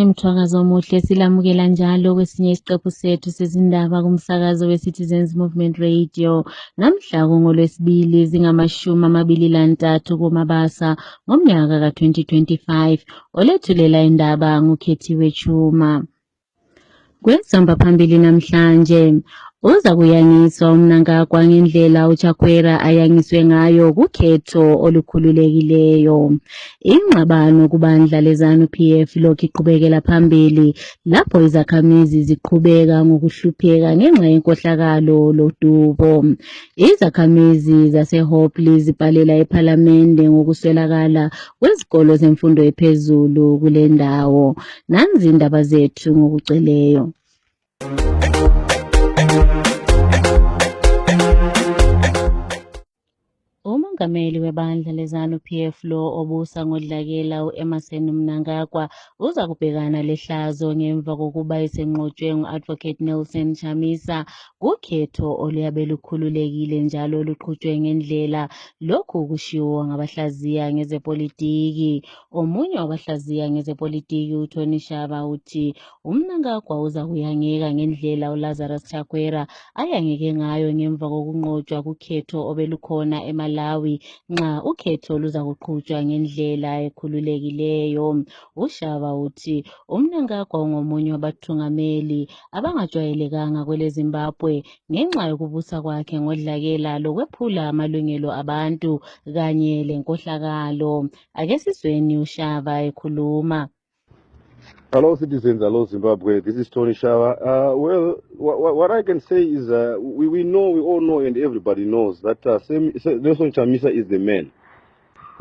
Mthwakazi omuhle silamukela njalo kwesinye isiqephu sethu sezindaba kumsakazo we-Citizens Movement Radio. Namhla ngoLwesibili zingama-23 kuMabasa ngomnyaka ka-2025. Olethulela indaba nguKhethiwe Chuma. Kwesihamba phambili namhlanje uza kuyangiswa uMnangagwa ngendlela uChakwera ayangiswe ngayo kukhetho olukhululekileyo. Ingxabano kubandla leZANU-PF lokhu iqhubekela phambili lapho izakhamizi ziqhubeka ngokuhlupheka ngenxa yenkohlakalo lodubo. Izakhamizi zaseHopley zibhalela ePhalamende ngokuswelakala kwezikolo zemfundo ephezulu kule ndawo. Nanzi indaba zethu ngokuceleyo. Umongameli webandla leZANU-PF lo obusa ngodlakela uEmmerson Mnangagwa uza kubhekana lehlazo ngemva kokuba esenqotshwe ngu-Advocate Nelson Chamisa kukhetho oluyabe lukhululekile njalo luqhutshwe ngendlela. Lokhu kushiwo ngabahlaziya ngezepolitiki. Omunye wabahlaziya ngezepolitiki uTony Shaba uthi uMnangagwa uza kuyangeka ngendlela uLazarus Chakwera ayangeke ngayo ngemva kokunqotshwa kukhetho obelukhona eMalawi nxa ukhetho luza kuqhutshwa ngendlela ekhululekileyo. uShaba uthi uMnangagwa ungomunye wabathungameli abangajwayelekanga kwele Zimbabwe ngenxa yokubusa kwakhe ngodlakela lokwephula amalungelo abantu kanye lenkohlakalo. Ake sizweni uShaba ekhuluma. Hello, citizens. Hello, Zimbabwe. This is Tony Shawa. Well, what I can say is we all know, and everybody knows that Nelson Chamisa is the man.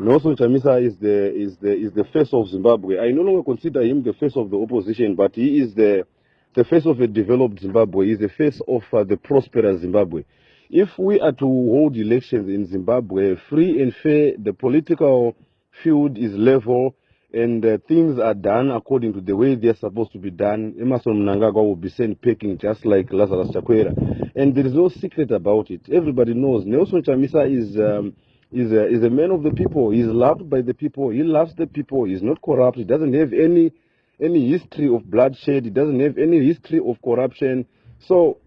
Nelson Chamisa is the face of Zimbabwe. I no longer consider him the face of the opposition, but he is the face of a developed Zimbabwe. He is the face of the prosperous Zimbabwe. If we are to hold elections in Zimbabwe free and fair, the political field is level, and things are done according to the way they're supposed to be done, Emmerson Mnangagwa will be sent packing just like Lazarus Chakwera. And there is no secret about it. Everybody knows Nelson Chamisa is a man of the people. He's loved by the people. He loves the people. He's not corrupt. He doesn't have any history of bloodshed. He doesn't have any history of corruption. So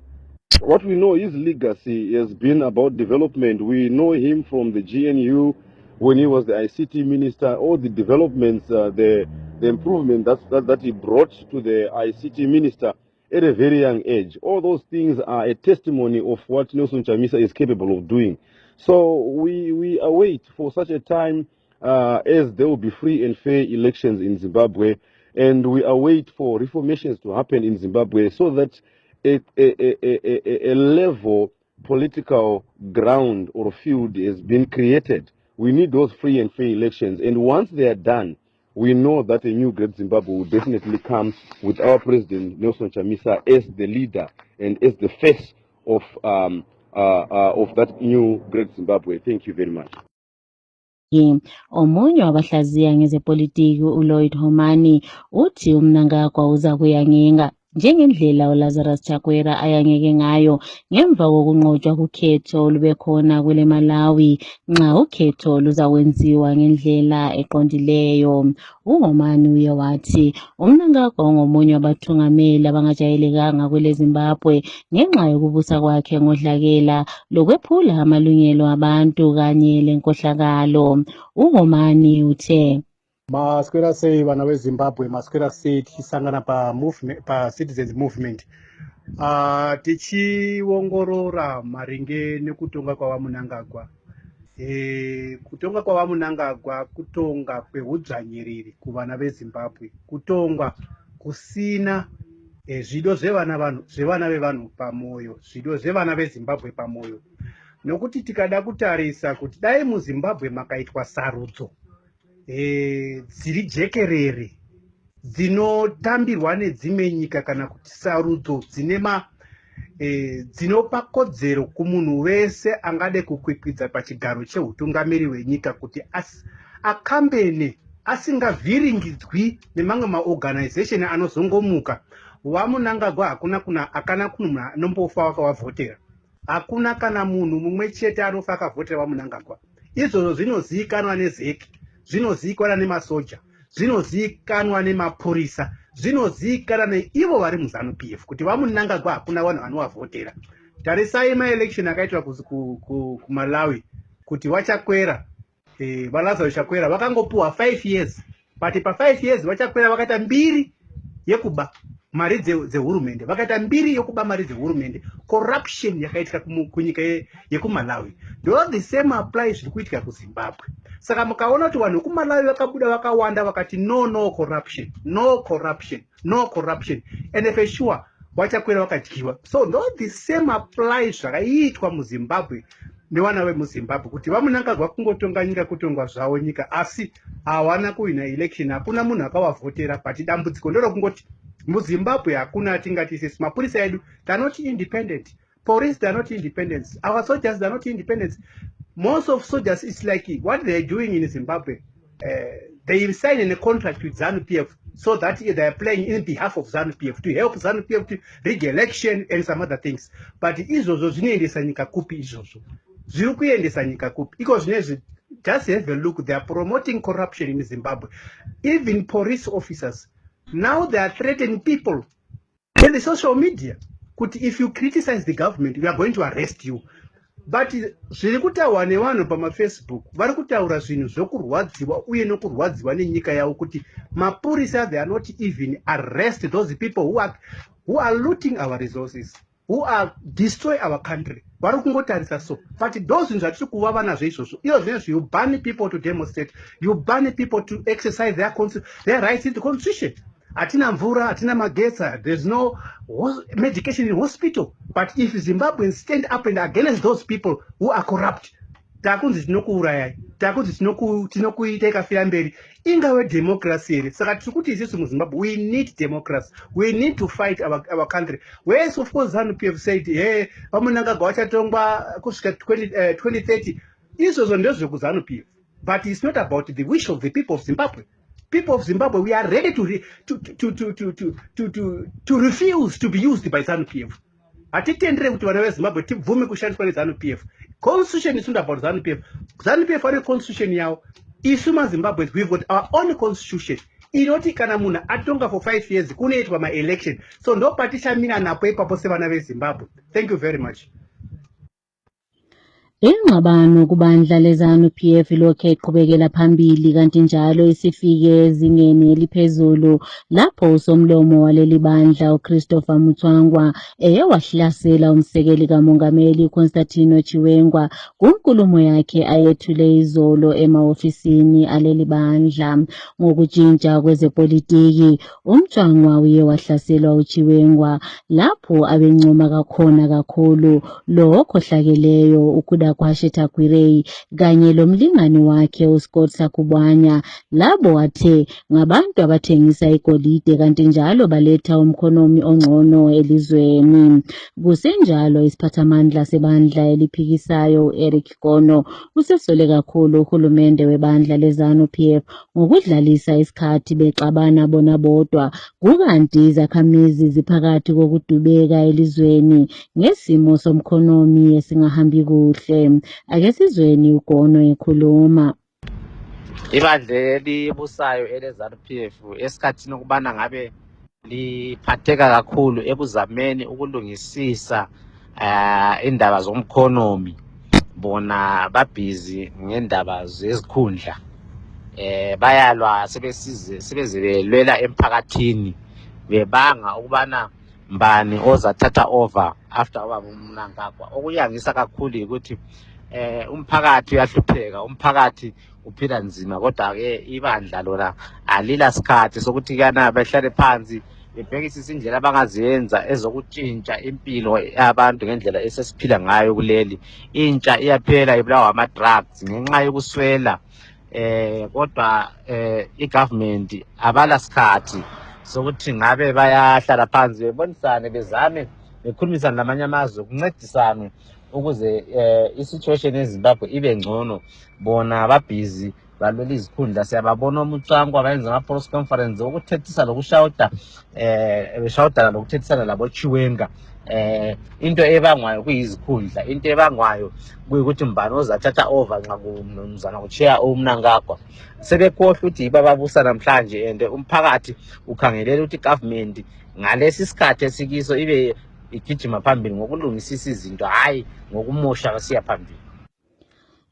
what we know, his legacy has been about development. We know him from the GNU, when he was the ICT minister, all the developments, the improvement that he brought to the ICT minister at a very young age. All those things are a testimony of what Nelson Chamisa is capable of doing. So we await for such a time as there will be free and fair elections in Zimbabwe, and we await for reformations to happen in Zimbabwe so that a level political ground or field has been created. We need those free and fair elections, and once they are done, we know that a new great Zimbabwe will definitely come with our president Nelson Chamisa as the leader and as the face of that new great Zimbabwe. Thank you very much. Omunye wabahlaziya ngezepolitiki uLloyd Homani uthi uMnangagwa uza kuyangenga njengendlela uLazarus Chakwera ayangeke ngayo ngemva kokunqotshwa kukhetho olubekhona kule Malawi nxa ukhetho luzakwenziwa ngendlela eqondileyo. uHomani uye wathi uMnangagwa ngomunye wabathungameli abangajayelekanga kwele Zimbabwe ngenxa yokubusa kwakhe ngodlakela lokwephula amalungelo abantu kanye lenkohlakalo. uHomani uthe Maskwera sei vana veZimbabwe, maskwera sei tichisangana pa Citizens Movement tichiongorora maringe nekutonga kwavaMnangagwa. Kutonga kwavaMnangagwa kutonga kwehudzvanyiriri kuvana veZimbabwe, kutongwa kusina zvido zvevana vevanhu pamwoyo, zvido zvevana veZimbabwe pamwoyo. Nokuti tikada kutarisa kuti dai muZimbabwe makaitwa sarudzo dziri jekerere dzinotambirwa nedzimwe nyika kana kuti sarudzo dzinopa kodzero kumunhu wese angade kukwikwidza pachigaro cheutungamiri hwenyika kuti akambene asingavhiringidzwi nemamwe maorganization anozongomuka. vaMnangagwa hakana munhu anombofa wakavavhotera, hakuna kana munhu mumwe chete anofa akavhotera vaMnangagwa. Izvozvo zvinozivikanwa nezeki, zvinozivikanwa nemasoja, zvinozivikanwa nemapurisa, zvinozivikanwa neivo vari muZANU-PF kuti vamunangagwa hakuna vanhu vanovavhotera. Tarisai maelection akaitwa kuMalawi kuti vachakwera vaLazarus Chakwera vakangopuwa 5 years, but pa5 years vachakwera vakaita 2 yekuba mari dzehurumende, vakaita 2 yekuba mari dzehurumende. Corruption yakaitika kunyika yekuMalawi ndo the same applies zviri kuitika kuZimbabwe. Saka mukaona kuti vanhu kuMalawi vakabuda vakawanda vakati no corruption, no corruption, no corruption, and for sure vachakwera vakadyiwa. So ndo the same applies zvakaitwa muZimbabwe nevana vemuZimbabwe kuti vamunangagwa kungotonga nyika kutongwa zvavo nyika, asi hawana kuwina election, hakuna munhu akavavhotera. But dambudziko ndoro kungoti muZimbabwe hakuna atingati isi mapurisa edu they are not independent, police they are not independent, our soldiers they are not independent. Most of soldiers, it's like what they are doing in Zimbabwe, they sign a contract with ZANU-PF so that they are playing in behalf of ZANU-PF to help ZANU-PF to rig election and some other things. But izvozvo zvinoendesa nyika kupi? Izvozvo zviri kuendesa nyika kupi? Iko zvinezvi, just have a look, they are promoting corruption in Zimbabwe. Even police officers now they are threatening people in the social media kuti if you criticize the government we are going to arrest you. But zviri kutaurwa nevanhu pamaFacebook vari kutaura zvinhu zvokurwadziwa uye nokurwadziwa nenyika yavo kuti mapurisa they are not even arrest those people who are looting our resources, who are destroy our country. Vari kungotarisa so. But those zvinhu zvatiri kuvava nazvo izvozvo, iyo zvinezvi you ban people to demonstrate, you ban people to exercise their rights in the constitution. Hatina mvura, hatina magetsa, there's no medication in hospital. But if Zimbabweans stand up and against those people who are corrupt, takunzi tinokuurayai, takunzi tinokuita fira mberi, ingave democracy here. Saka tikuti isusu muZimbabwe, we need democracy, we need to fight our country. Whereas of course ZANU-PF said, hey, vamunangagwa vachatongwa kusvika 2030, izvozvo ndezvo kuZANU-PF. But it's not about the wish of the people of Zimbabwe. People of Zimbabwe, we are ready to refuse to be used by ZANU-PF. Hatitendere kuti vana veZimbabwe tibvume kushandiswa neZANU-PF. Constitution is not about ZANU-PF. ZANU-PF ane constitution yavo. Isu maZimbabwe, we've got our own constitution. Inoti kana munhu atonga for 5 years kunoitwa ma-election. So ndo patichamira napo ipapo sevana veZimbabwe. Thank you very much. Ingxabano kubandla leZANU-PF ilokhu iqhubekela phambili kanti njalo isifike ezingeni eliphezulu lapho usomlomo waleli bandla uChristopher Mutsvangwa wahlasela umsekeli kamongameli uConstantino Chiwenga kunkulumo yakhe ayethule izolo emaofisini aleli bandla. Ngokutshintsha kwezepolitiki, uMtsvangwa uye wahlaselwa uChiwenga lapho abencoma kakhulu lo okhohlakeleyo ukuda kwaShe Takwirei kanye lomlingani wakhe uScott Sakubanya, labo wathe ngabantu abathengisa igolide kanti njalo baletha umkhonomi ongcono elizweni. Kusenjalo isiphathamandla sebandla eliphikisayo Eric Kono usesole kakhulu uhulumende webandla leZANU-PF ngokudlalisa isikhathi bexabana bona bodwa, kukanti izakhamizi ziphakathi kokudubeka elizweni ngesimo somkhonomi esingahambi kuhle. Ake sizweni uGono ekhuluma. Ibandla elibusayo eleZANU-PF esikhathini ukubana ngabe liphatheka kakhulu ekuzameni ukulungisisa indaba zomkhonomi, bona babhizi ngendaba zezikhundla, bayalwa sebezilwela emphakathini bebanga ukubana mbani ozathatha over after ubaba uMnangagwa. Okuyangisa kakhulu ukuthi umphakathi uyahlupheka, umphakathi uphila nzima, kodwa ke ibandla lona alila sikhathi sokuthi kana behlale phansi bebhekisisa indlela abangaziyenza ezokutshintsha impilo yabantu ngendlela esesiphila ngayo kuleli. Intsha iyaphela ibulawa ama-drugs ngenxa yokuswela, kodwa i-government abala sikhathi sokuthi ngabe bayahlala phansi bebonisane bezame bekhulumisana namanye amazwe kuncedisana ukuze i-situation eZimbabwe ibe ngcono. Bona babhizi balwela izikhundla, siyababona uMutsvangwa bayenza ama-press conference ukuthethisa lokushawuda beshawudana lokuthethisana labo Chiwenga into ebangwayo kuyizikhundla, into ebangwayo kuyikuthi mbani ozathatha over nxa kumnumzana kutshiya uMnangagwa. Sebekhohlwa ukuthi bababusa namhlanje, and umphakathi ukhangelela ukuthi government ngalesi sikhathi esikiso ibe igijima phambili ngokulungisisa izinto, hayi ngokumosha kusiya phambili.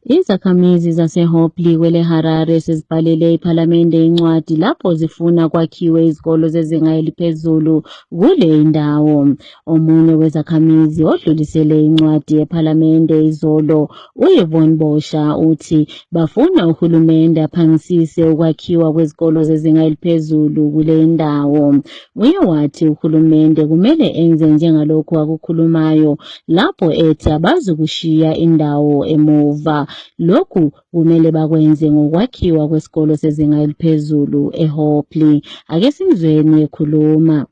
Izakhamizi zaseHopley kwele Harare sezibhalele iPhalamende incwadi lapho zifuna kwakhiwe izikolo zezinga eliphezulu kule indawo. Omunye wezakhamizi odlulisele incwadi ePhalamende izolo, uYvonne Bosha, uthi bafuna uhulumende aphangisise ukwakhiwa kwezikolo zezinga eliphezulu kule indawo. Uye wathi uhulumende kumele enze njengalokhu akukhulumayo lapho ethi abazukushiya indawo emuva. Lokhu kumele bakwenze ngokwakhiwa kwesikolo sezinga eliphezulu eHopley. Ake simzweni ekhuluma.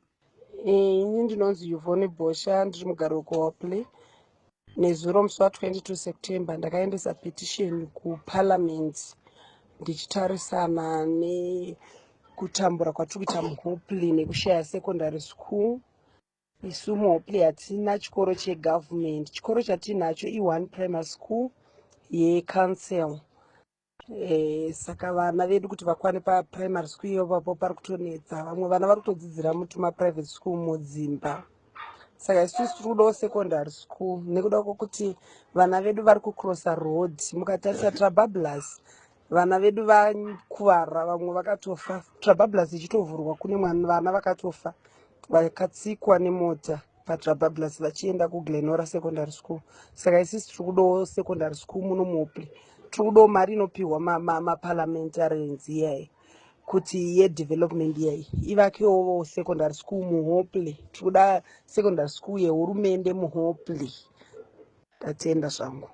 Ndinonzi Yvonne Bosha, ndiri mugari wekuHopley. Nezuro musi wa22 September ndakaendesa petition kuParliament ndichitarisana nekutambura kwatiri kuita muHopley nekushaya secondary school. Isu muHopley hatina chikoro chegovernment. Chikoro chatinacho i1 primary school yeCouncil. Saka vana vedu kuti vakwane paprimary school iyopapo pari kutonetsa. Vamwe vana vari kutodzidzira private school mudzimba. Saka isusu tiri kudawo secondary school nekuda kwokuti vana vedu vari kucrossa road. Mukatarisa Trabablas vana vedu vakuvara, vamwe vakatofa. Trabablas ichitovhurwa kune vana vakatofa vakatsikwa nemota paTrabablas vachienda kuGlenora secondary school. Saka isisi tiri kudawo secondary school muno muHopley. Tiri kudawo mari inopiwa maparliamentarians iyai kuti yedevelopment iyai ivakewo secondary school muHopley. Tiri kuda secondary school yehurumende muHopley. Tatenda zvangu.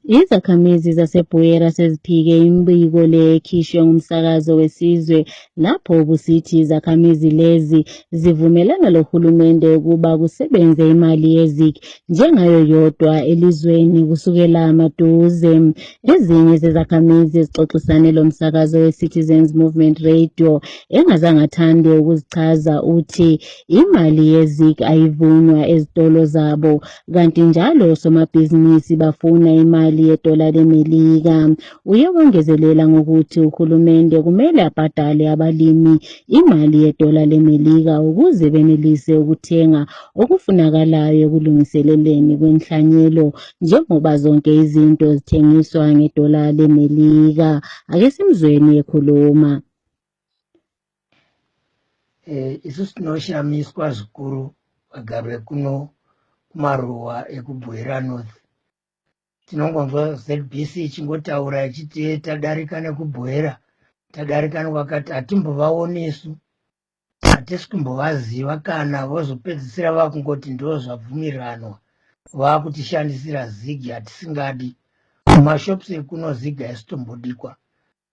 Izakhamizi zaseBuyera seziphike imbiko lekhishwe ngumsakazo wesizwe lapho busithi izakhamizi lezi zivumelana lohulumende ukuba kusebenze imali yezik njengayo yodwa elizweni kusukela maduze. Ezinye zezakhamizi ezixoxisane lomsakazo weCitizens Movement Radio engazange athande ukuzichaza uthi imali yezik ayivunywa ezitolo zabo, kanti njalo somabhizinisi bafuna imali yedola leMelika. Uye wongezelela ngokuthi uhulumende kumele abhadale abalimi imali yedola leMelika ukuze benelise ukuthenga okufunakalayo ekulungiseleleni kwenhlanyelo njengoba zonke izinto zithengiswa ngedola leMelika. Ake simzweni ekhuluma. Isusu tinoshamiswa zvikuru vagari kuno kumaruwa ekuBuyera North. Tinongonzwa ZBC ichingotaura ichiti tadarika nekuBuyera, tadarika nekwakati hatimbovaonesu, hatisi kumbovaziva kana vozopedzisira vakungoti ndo zvabvumiranwa vakutishandisira zigi hatisingadi. Mumashopusi ekuno zigi haisitombodikwa.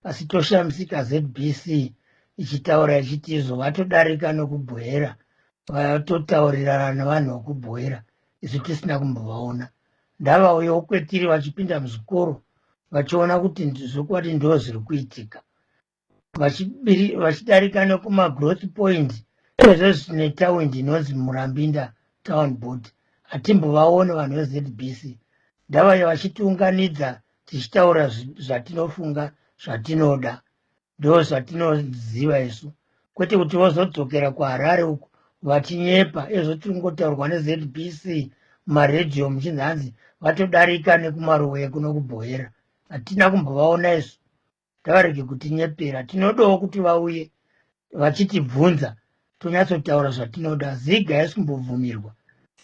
Asi toshamisika ZBC ichitaura ichiti izvo vatodarika nekuBuyera, vatotaurirana nevanhu vekuBuyera, isu tisina kumbovaona. Ndavauyawo kwetiri vachipinda muzvikoro vachiona kuti zvokwadi ndo zviri kuitika, vachidarika nekumagrowth point izvo zvine taundi inonzi Murambinda town board. Hatimbovaone vanhu veZBC. Ndavauya vachitiunganidza tichitaura zvatinofunga zvatinoda, ndo zvatinoziva isu, kwete kuti vozodzokera kuHarare uku vachinyepa izvo tiri kungotaurwa neZBC mumaredhiyo muchinzi hanzi vatodarika nekumaruwa ekuno kuBuyera. Hatina kumbovaona isu, ngavarege kutinyepera. Tinodawo kuti vauye vachitibvunza tonyatsotaura zvatinoda. Zigi haisi kumbobvumirwa,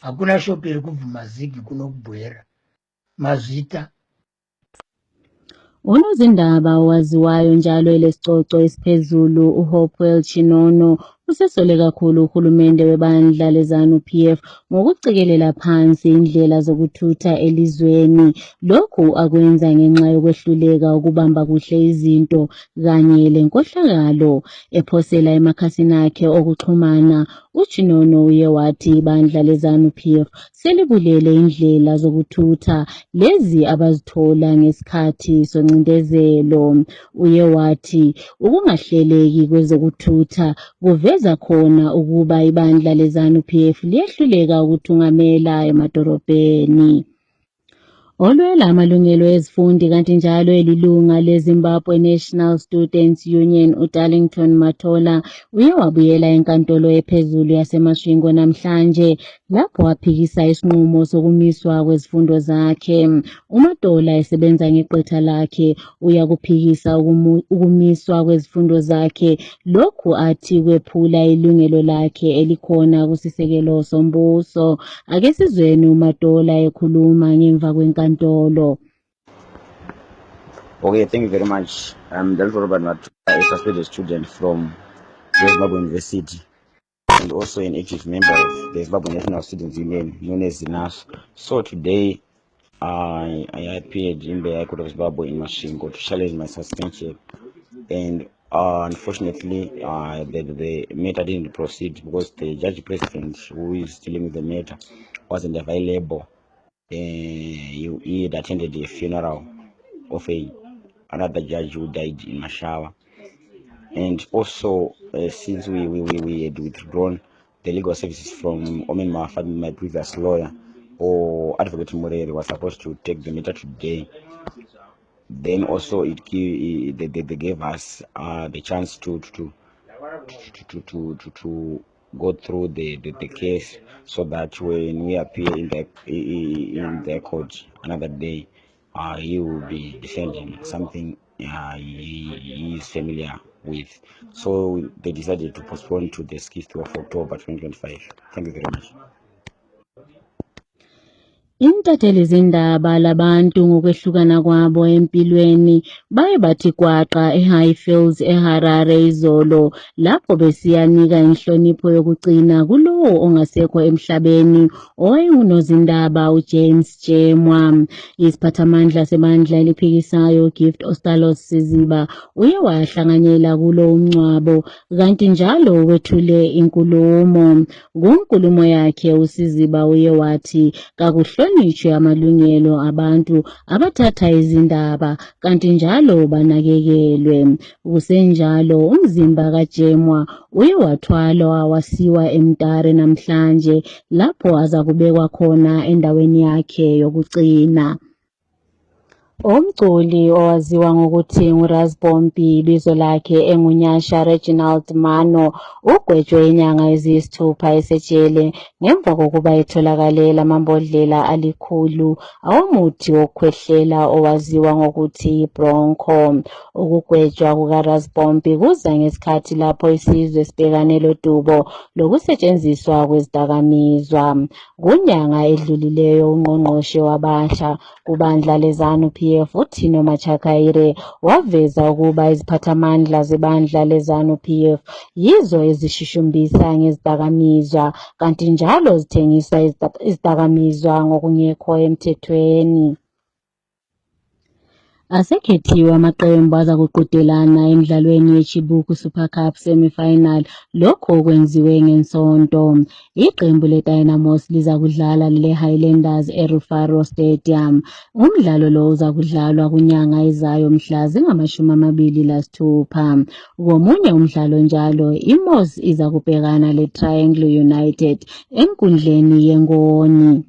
hakuna shopu iri kubvuma zigi kuno kuBuyera. Mazvita Unozindaba owaziwayo njalo elesicoco esiphezulu uHopewell Chinono usesole kakhulu uhulumende webandla leZANU-PF ngokucikelela phansi indlela zokuthutha elizweni. Lokhu akwenza ngenxa yokwehluleka ukubamba kuhle izinto kanye lenkohlakalo. Ephosela emakhasini akhe okuxhumana, uChinono uye wathi ibandla leZANU-PF selibulele indlela zokuthutha lezi abazithola ngesikhathi soncindezelo. Uye wathi ukungahleleki kwezokuthutha kuvela uveza khona ukuba ibandla leZANU-PF liyehluleka ukuthungamela emadolobheni. Olwela amalungelo ezifundi kanti njalo elilunga leZimbabwe National Students Union uDarlington Matola uye wabuyela enkantolo ephezulu yaseMasvingo namhlanje lapho waphikisa isinqumo sokumiswa kwezifundo zakhe. uMatola esebenza ngeqetha lakhe uyakuphikisa ukumiswa kwezifundo zakhe lokhu athi kwephula ilungelo lakhe elikhona kusisekelo sombuso. Ake sizweni uMatola ekhuluma ngemva kwenkantolo. Okay, thank you very much. That's Robert Matola, a suspended student from Zimbabwe University and also an active member of the Zimbabwe National Students Union, known as ZINAS. So today, I appeared in the High Court of Zimbabwe in Masvingo to challenge my suspension, and unfortunately, the matter didn't proceed because the judge president who is dealing with the matter wasn't available. He had attended a funeral of another judge who died in Mashawa, and also since we had withdrawn the legal services from Omen Mafami, my previous lawyer, or Advocate Moreri was supposed to take the matter today. Then also they gave us the chance to go through the case, so that when we appear in the court another day, he will be defending something he is familiar with. So they decided to postpone to the 6th of October 2025. Thank you very much. Intatheli zindaba labantu ngokwehlukana kwabo empilweni baye bathi kwaqa eHighfields eHarare izolo lapho besiyanika inhlonipho yokugcina kulowo ongasekho emhlabeni owayengunozindaba uJames Jemwa. Isiphathamandla sebandla eliphikisayo Gift Ostalos Siziba uye wahlanganyela kulo umncwabo kanti njalo wethule inkulumo. Kunkulumo yakhe uSiziba uye wathi kakuhlonishwe amalungelo abantu abathatha izindaba kanti njalo banakekelwe. Kusenjalo umzimba kaJemwa uye wathwalwa wasiwa eMtare namhlanje lapho azakubekwa khona endaweni yakhe yokugcina. Umculi owaziwa ngokuthi nguRasbompi ibizo lakhe enguNyasha Reginald Mano ugwetshwe inyanga eziyisithupha esejele ngemva kokuba etholakale lamambodlela alikhulu awomuthi wokukhwehlela owaziwa ngokuthi Bronco. Ukugwetshwa kukaRasbompi kuza ngesikhathi lapho isizwe sibhekane lodubo lokusetshenziswa kwezidakamizwa. Kunyanga edlulileyo ungqongqoshe wabasha kubandla leZANU-PF uThino Machakaire waveza ukuba iziphathamandla zebandla leZANU-PF yizo ezishushumbisa ngezidakamizwa kanti njalo zithengisa izidakamizwa ngokungekho emthethweni. Asekhethiwe amaqembu azakuqhudelana emidlalweni yeChibuku Super Cup semi-final lokho okwenziwe ngeNsonto. Iqembu leDynamos liza kudlala leHighlanders eRufaro Stadium. Umdlalo lo uza kudlalwa kunyanga ezayo mhla zingama-26. Ngomunye umdlalo njalo iMos iza kubhekana leTriangle United enkundleni yeNgoni.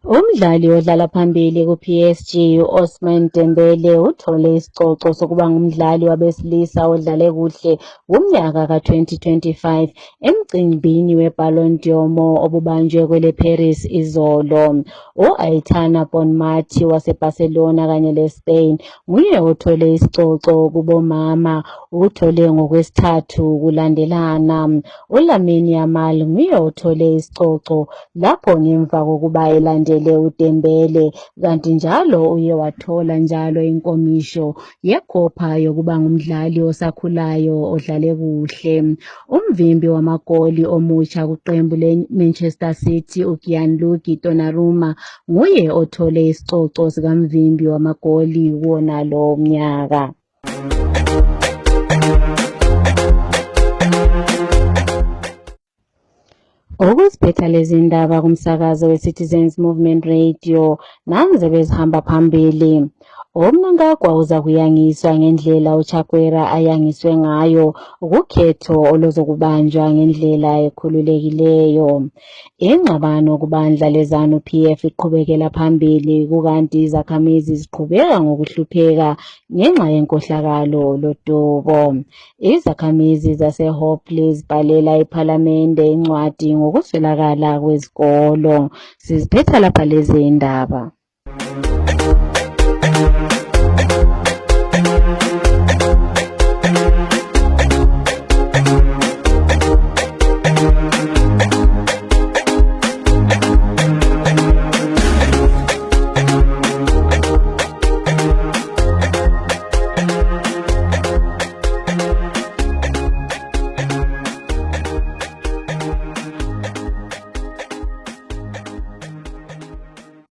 Umdlali odlala phambili ku-PSG uOsman Dembele uthole isicoco sokuba ngumdlali wabesilisa odlale kuhle kumnyaka ka-2025 emcimbini weBallon d'Or obubanjwe kwele Paris izolo. U-Aitana Bonmati waseBarcelona kanye leSpain nguye othole isicoco kubomama, uthole ngokwesithathu kulandelana. uLamine Yamal nguye othole isicoco lapho ngemva kokuba elandele uDembele kanti njalo uye wathola njalo inkomisho yeCopa yokuba ngumdlali osakhulayo odlale kuhle. Umvimbi wamagoli omutsha kuqembu leManchester City uGianluigi Donnarumma nguye othole isicoco sikamvimbi wamagoli wona lo mnyaka. Okusiphetha lezi ndaba kumsakazo weCitizens Movement Radio nanze bezihamba phambili. uMnangagwa uza kuyangiswa ngendlela uChakwera ayangiswe ngayo ukukhetho oluzokubanjwa ngendlela ekhululekileyo. Ingxabano kubandla leZANU-PF iqhubekela phambili kukanti izakhamizi ziqhubeka ngokuhlupheka ngenxa yenkohlakalo lodubo. Izakhamizi zaseHopley zibhalela iPhalamende incwadi ngokuswelakala kwezikolo. Siziphetha lapha lezi indaba.